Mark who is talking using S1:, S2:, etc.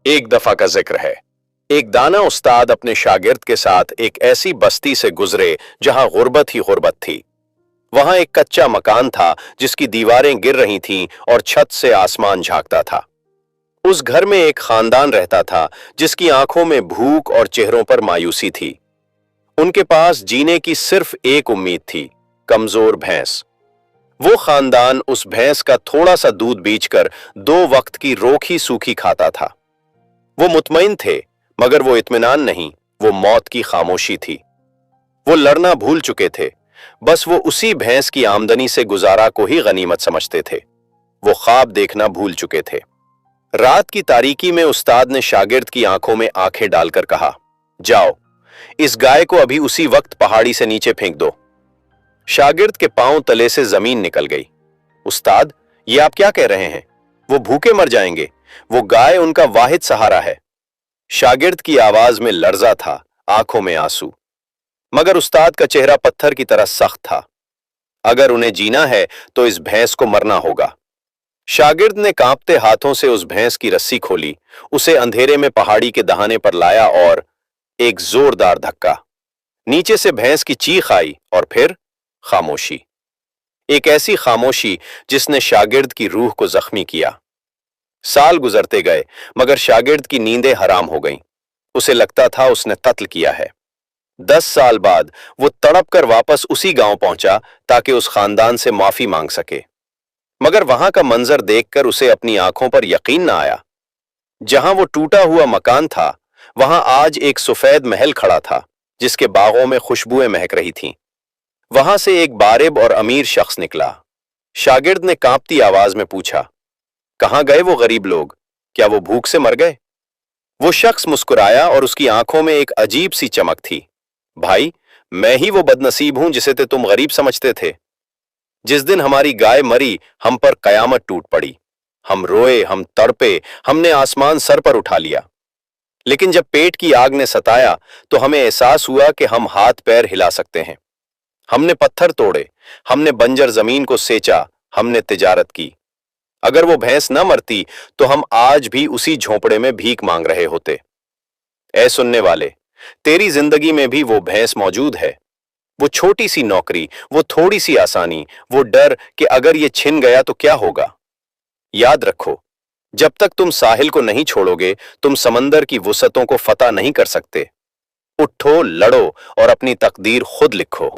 S1: एक दफा का जिक्र है। एक दाना उस्ताद अपने शागिर्द के साथ एक ऐसी बस्ती से गुजरे जहां गुर्बत ही गुर्बत थी। वहां एक कच्चा मकान था जिसकी दीवारें गिर रही थीं और छत से आसमान झांकता था। उस घर में एक खानदान रहता था जिसकी आंखों में भूख और चेहरों पर मायूसी थी। उनके पास जीने की सिर्फ एक उम्मीद थी, कमजोर भैंस। वो खानदान उस भैंस का थोड़ा सा दूध बेचकर 2 वक्त की रोखी सूखी खाता था। वो मुतमईन थे, मगर वो इत्मीनान नहीं, वो मौत की खामोशी थी। वो लड़ना भूल चुके थे, बस वो उसी भैंस की आमदनी से गुजारा को ही गनीमत समझते थे। वो ख्वाब देखना भूल चुके थे। रात की तारीकी में उस्ताद ने शागिर्द की आंखों में आंखें डालकर कहा, जाओ, इस गाय को अभी उसी वक्त पहाड़ी से नीचे फेंक दो। शागिर्द के पांव तले से जमीन निकल गई। उस्ताद, ये आप क्या कह रहे हैं? वो भूखे मर जाएंगे। वो गाय उनका वाहिद सहारा है। शागिर्द की आवाज में लर्जा था, आंखों में आंसू। मगर उस्ताद का चेहरा पत्थर की तरह सख्त था। अगर उन्हें जीना है तो इस भैंस को मरना होगा। शागिर्द ने कांपते हाथों से उस भैंस की रस्सी खोली, उसे अंधेरे में पहाड़ी के दहाने पर लाया और एक जोरदार धक्का। नीचे से भैंस की चीख आई और फिर खामोशी। एक ऐसी खामोशी जिसने शागिर्द की रूह को जख्मी किया। साल गुजरते गए, मगर शागिर्द की नींदें हराम हो गईं। उसे लगता था उसने कत्ल किया है। 10 साल बाद वो तड़प कर वापस उसी गांव पहुंचा ताकि उस खानदान से माफी मांग सके। मगर वहां का मंजर देखकर उसे अपनी आंखों पर यकीन न आया। जहां वो टूटा हुआ मकान था, वहां आज एक सफेद महल खड़ा था जिसके बागों में खुशबुएं महक रही थीं। वहां से एक बारिब और अमीर शख्स निकला। शागिर्द ने कांपती आवाज में पूछा, कहां गए वो गरीब लोग? क्या वो भूख से मर गए? वो शख्स मुस्कुराया और उसकी आंखों में एक अजीब सी चमक थी। भाई, मैं ही वो बदनसीब हूं जिसे तुम गरीब समझते थे। जिस दिन हमारी गाय मरी, हम पर कयामत टूट पड़ी। हम रोए, हम तड़पे, हमने आसमान सर पर उठा लिया। लेकिन जब पेट की आग ने सताया तो हमें एहसास हुआ कि हम हाथ पैर हिला सकते हैं। हमने पत्थर तोड़े, हमने बंजर जमीन को सेंचा, हमने तिजारत की। अगर वो भैंस न मरती तो हम आज भी उसी झोंपड़े में भीख मांग रहे होते। ऐ सुनने वाले, तेरी जिंदगी में भी वो भैंस मौजूद है। वो छोटी सी नौकरी, वो थोड़ी सी आसानी, वो डर कि अगर ये छिन गया तो क्या होगा। याद रखो, जब तक तुम साहिल को नहीं छोड़ोगे, तुम समंदर की वुसअतों को फतह नहीं कर सकते। उठो, लड़ो और अपनी तकदीर खुद लिखो।